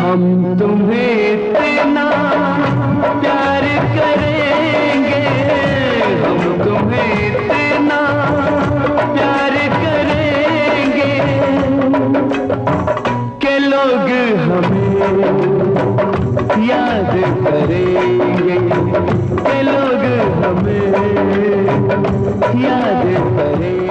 हम तुम्हें इतना प्यार करेंगे, हम तुम्हें इतना प्यार करेंगे कि लोग हमें याद करेंगे, कि लोग हमें याद करेंगे।